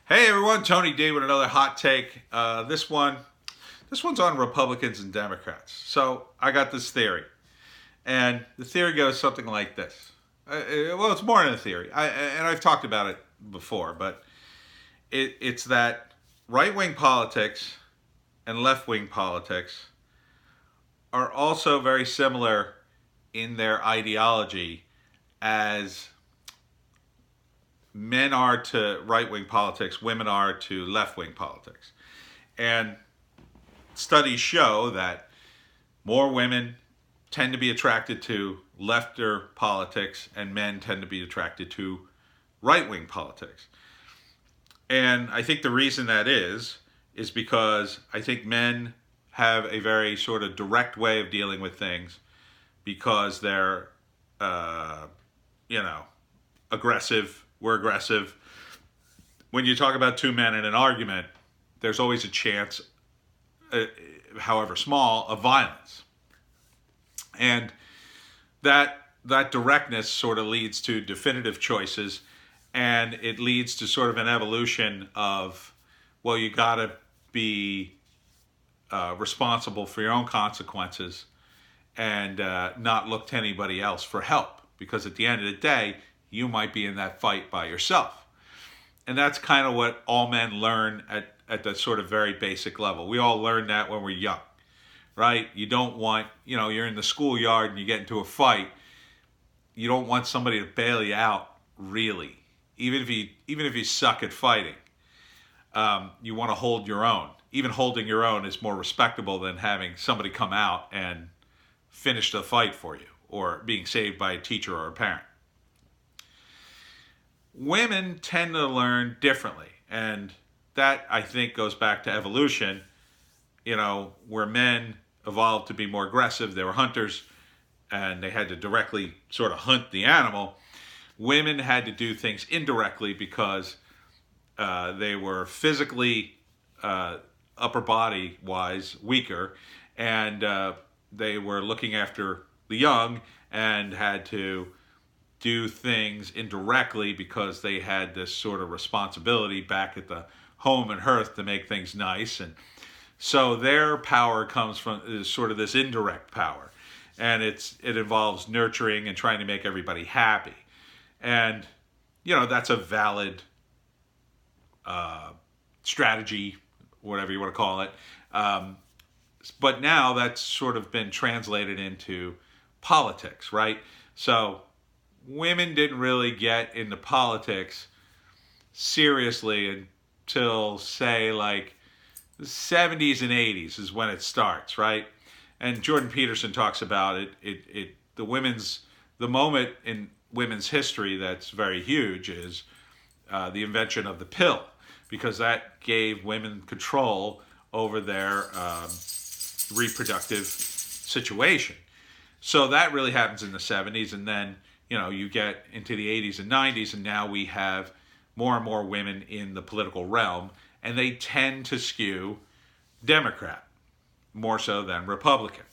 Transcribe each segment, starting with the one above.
Hey everyone, Tony D with another hot take. This one's on Republicans and Democrats. So I got this theory, and the theory goes something like this. Well, it's more than a theory, and I've talked about it before, but it's that right-wing politics and left-wing politics are also very similar in their ideology as men are to right wing politics, women are to left wing politics. And studies show that more women tend to be attracted to lefter politics and men tend to be attracted to right wing politics. And I think the reason that is because I think men have a very sort of direct way of dealing with things because they're, uh, you know, aggressive. We're aggressive. When you talk about two men in an argument, there's always a chance, however small, of violence. And that directness sort of leads to definitive choices, and it leads to sort of an evolution of, well, you got to be responsible for your own consequences and not look to anybody else for help, because at the end of the day, you might be in that fight by yourself. And that's kind of what all men learn at the sort of very basic level. We all learn that when we're young, right? You don't want, you're in the schoolyard and you get into a fight. You don't want somebody to bail you out, really, even if you suck at fighting. You want to hold your own. Even holding your own is more respectable than having somebody come out and finish the fight for you or being saved by a teacher or a parent. Women tend to learn differently, and that, I think, goes back to evolution, where men evolved to be more aggressive. They were hunters, and they had to directly sort of hunt the animal. Women had to do things indirectly because they were physically, upper body wise, weaker, and they were looking after the young and had to do things indirectly because they had this sort of responsibility back at the home and hearth to make things nice. And so their power comes from is sort of this indirect power, and it involves nurturing and trying to make everybody happy. And that's a valid strategy, whatever you want to call it. But now that's sort of been translated into politics, right? So women didn't really get into politics seriously until, say, like the 70s and 80s is when it starts, right? And Jordan Peterson talks about it. The moment in women's history that's very huge is the invention of the pill, because that gave women control over their reproductive situation. So that really happens in the 70s, and then you get into the 80s and 90s, and now we have more and more women in the political realm, and they tend to skew Democrat more so than Republican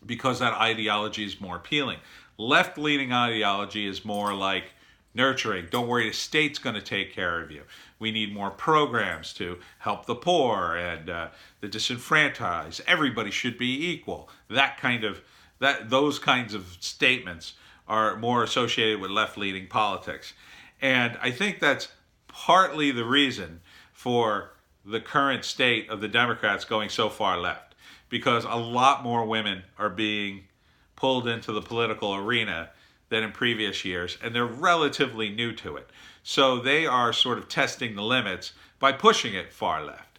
because that ideology is more appealing. Left-leaning ideology is more like nurturing. Don't worry, the state's going to take care of you. We need more programs to help the poor and the disenfranchised. Everybody should be equal. Those kinds of statements are more associated with left-leaning politics. And I think that's partly the reason for the current state of the Democrats going so far left, because a lot more women are being pulled into the political arena than in previous years, and they're relatively new to it. So they are sort of testing the limits by pushing it far left.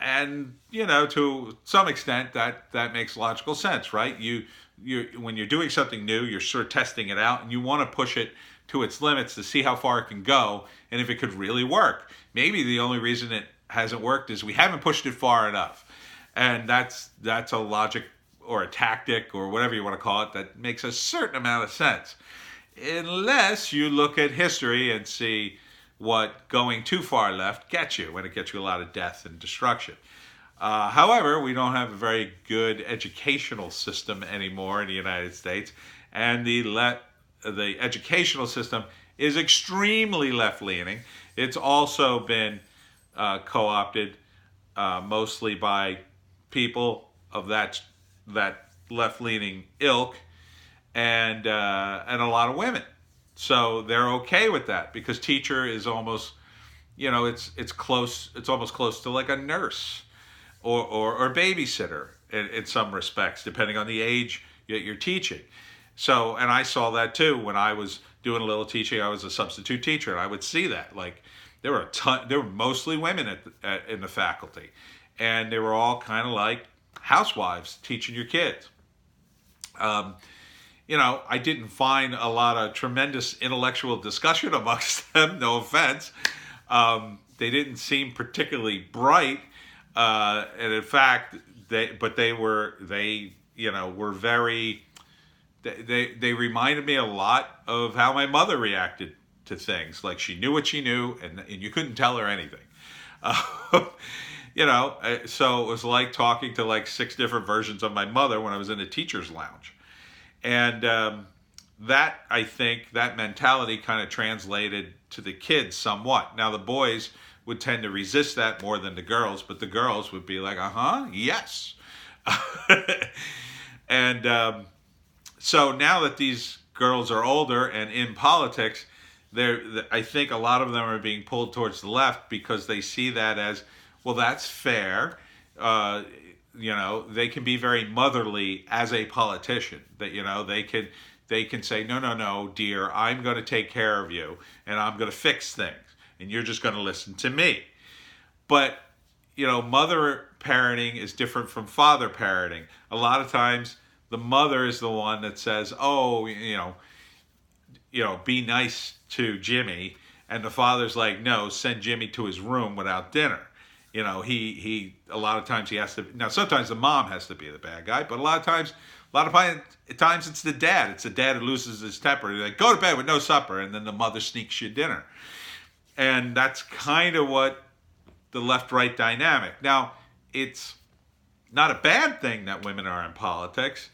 And, to some extent, that makes logical sense, right? When you're doing something new, you're sort of testing it out, and you want to push it to its limits to see how far it can go and if it could really work. Maybe the only reason it hasn't worked is we haven't pushed it far enough. And that's a logic or a tactic or whatever you want to call it that makes a certain amount of sense. Unless you look at history and see what going too far left gets you, when it gets you a lot of death and destruction. However, we don't have a very good educational system anymore in the United States, and the educational system is extremely left-leaning. It's also been co-opted mostly by people of that left-leaning ilk, and a lot of women. So they're okay with that because teacher is almost, it's close. It's almost close to like a nurse or babysitter in some respects, depending on the age that you're teaching. So, and I saw that too when I was doing a little teaching. I was a substitute teacher, and I would see that like there were mostly women in the faculty, and they were all kind of like housewives teaching your kids. I didn't find a lot of tremendous intellectual discussion amongst them. No offense. They didn't seem particularly bright, and in fact, they were very. They reminded me a lot of how my mother reacted to things. Like she knew what she knew, and you couldn't tell her anything. So it was like talking to like 6 different versions of my mother when I was in a teacher's lounge. And that, I think, that mentality kind of translated to the kids somewhat. Now, the boys would tend to resist that more than the girls, but the girls would be like, yes. And so now that these girls are older and in politics, I think a lot of them are being pulled towards the left because they see that as, well, that's fair. They can be very motherly as a politician. That they can say, no, dear, I'm going to take care of you, and I'm going to fix things, and you're just going to listen to me. But mother parenting is different from father parenting. A lot of times, the mother is the one that says, "Oh, be nice to Jimmy," and the father's like, "No, send Jimmy to his room without dinner." He a lot of times he has to. Now, sometimes the mom has to be the bad guy, but a lot of times it's the dad. It's the dad who loses his temper. He's like, "Go to bed with no supper," and then the mother sneaks you dinner, and that's kind of what the left-right dynamic. Now, it's not a bad thing that women are in politics.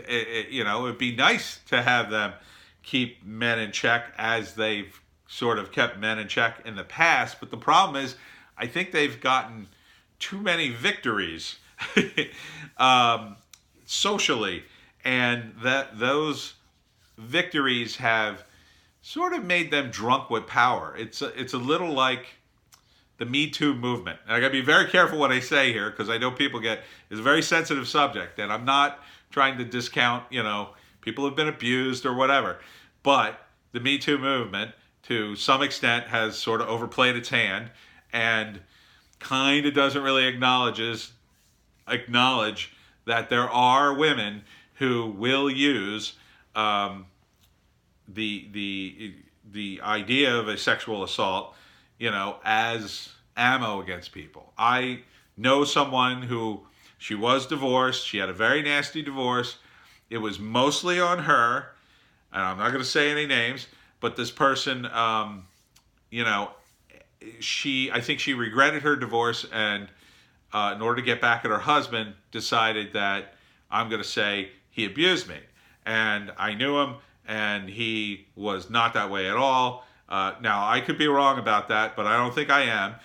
It'd be nice to have them keep men in check as they've sort of kept men in check in the past. But the problem is, I think they've gotten too many victories socially, and that those victories have sort of made them drunk with power. It's a little like the Me Too movement. And I got to be very careful what I say here because I know it's a very sensitive subject, and I'm not trying to discount, people have been abused or whatever. But the Me Too movement, to some extent, has sort of overplayed its hand and kind of doesn't really acknowledge that there are women who will use the idea of a sexual assault, as ammo against people. I know someone who, she was divorced. She had a very nasty divorce. It was mostly on her, and I'm not going to say any names, but this person, I think she regretted her divorce, and in order to get back at her husband, decided that I'm going to say he abused me. And I knew him, and he was not that way at all. Now, I could be wrong about that, but I don't think I am.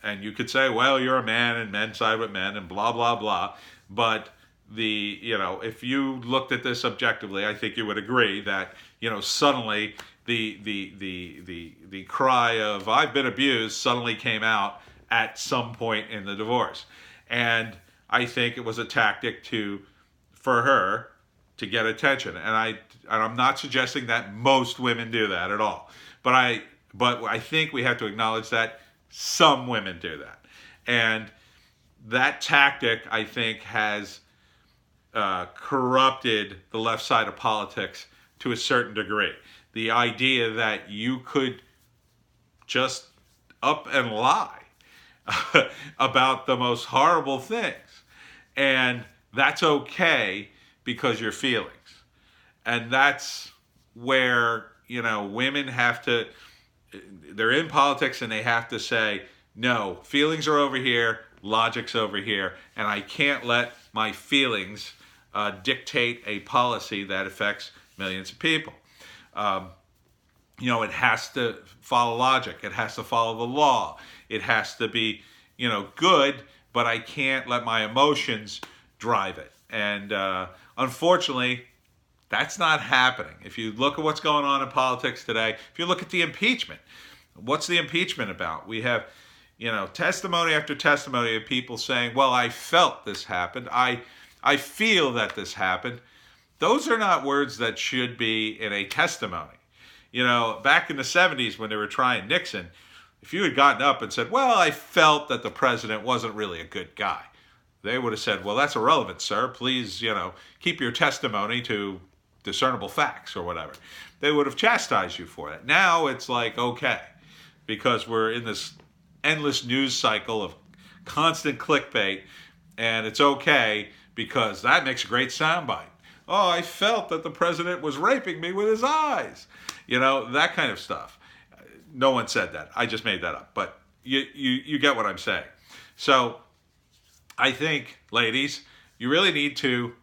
And you could say, well, you're a man, and men side with men, and blah, blah, blah. But if you looked at this objectively, I think you would agree that, suddenly the cry of I've been abused suddenly came out at some point in the divorce. And I think it was a tactic for her to get attention. And I'm not suggesting that most women do that at all. But I think we have to acknowledge that some women do that. And that tactic, I think, has corrupted the left side of politics to a certain degree. The idea that you could just up and lie about the most horrible things, and that's okay because you're feelings. And that's where, women have to, they're in politics and they have to say, no, feelings are over here, logic's over here, and I can't let my feelings dictate a policy that affects millions of people. it has to follow logic. It has to follow the law. It has to be, good, but I can't let my emotions drive it. And unfortunately, that's not happening. If you look at what's going on in politics today, if you look at the impeachment, what's the impeachment about? We have, testimony after testimony of people saying, well, I felt this happened. I feel that this happened. Those are not words that should be in a testimony. Back in the 70s when they were trying Nixon, if you had gotten up and said, well, I felt that the president wasn't really a good guy, they would have said, well, that's irrelevant, sir. Please, keep your testimony to discernible facts or whatever. They would have chastised you for that. Now it's like, okay, because we're in this endless news cycle of constant clickbait, and it's okay because that makes a great soundbite. Oh, I felt that the president was raping me with his eyes. That kind of stuff. No one said that. I just made that up. But you get what I'm saying. So I think, ladies, you really need to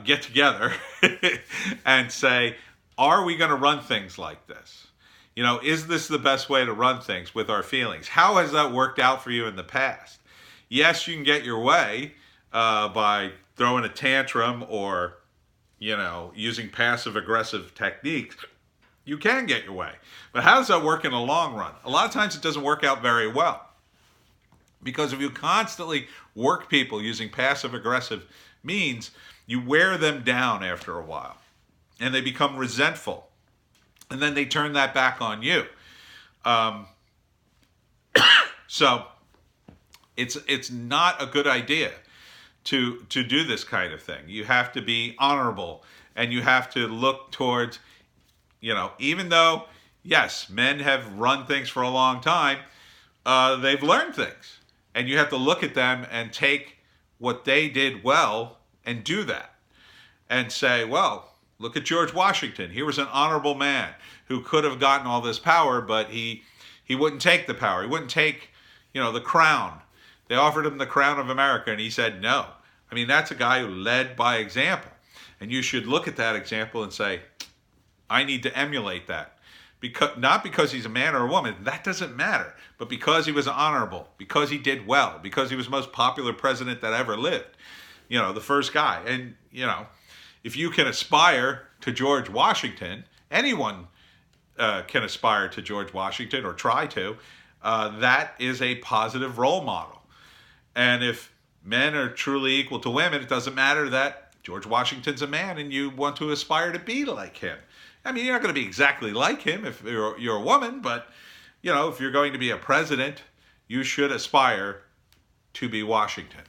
get together and say, are we going to run things like this? Is this the best way to run things with our feelings? How has that worked out for you in the past? Yes, you can get your way by throwing a tantrum or, using passive-aggressive techniques. You can get your way. But how does that work in the long run? A lot of times it doesn't work out very well. Because if you constantly work people using passive-aggressive means, you wear them down after a while. And they become resentful. And then they turn that back on you. So it's not a good idea to do this kind of thing. You have to be honorable, and you have to look towards, even though, yes, men have run things for a long time, they've learned things. And you have to look at them and take what they did well and do that. And say, well, look at George Washington. He was an honorable man who could have gotten all this power, but he wouldn't take the power. He wouldn't take, the crown. They offered him the crown of America, and he said no. I mean, that's a guy who led by example. And you should look at that example and say, I need to emulate that. Not because he's a man or a woman, that doesn't matter, but because he was honorable, because he did well, because he was the most popular president that ever lived, the first guy. And, if you can aspire to George Washington, anyone can aspire to George Washington or try to, that is a positive role model. And if men are truly equal to women, it doesn't matter that George Washington's a man and you want to aspire to be like him. I mean, you're not going to be exactly like him if you're a woman, but, if you're going to be a president, you should aspire to be Washington.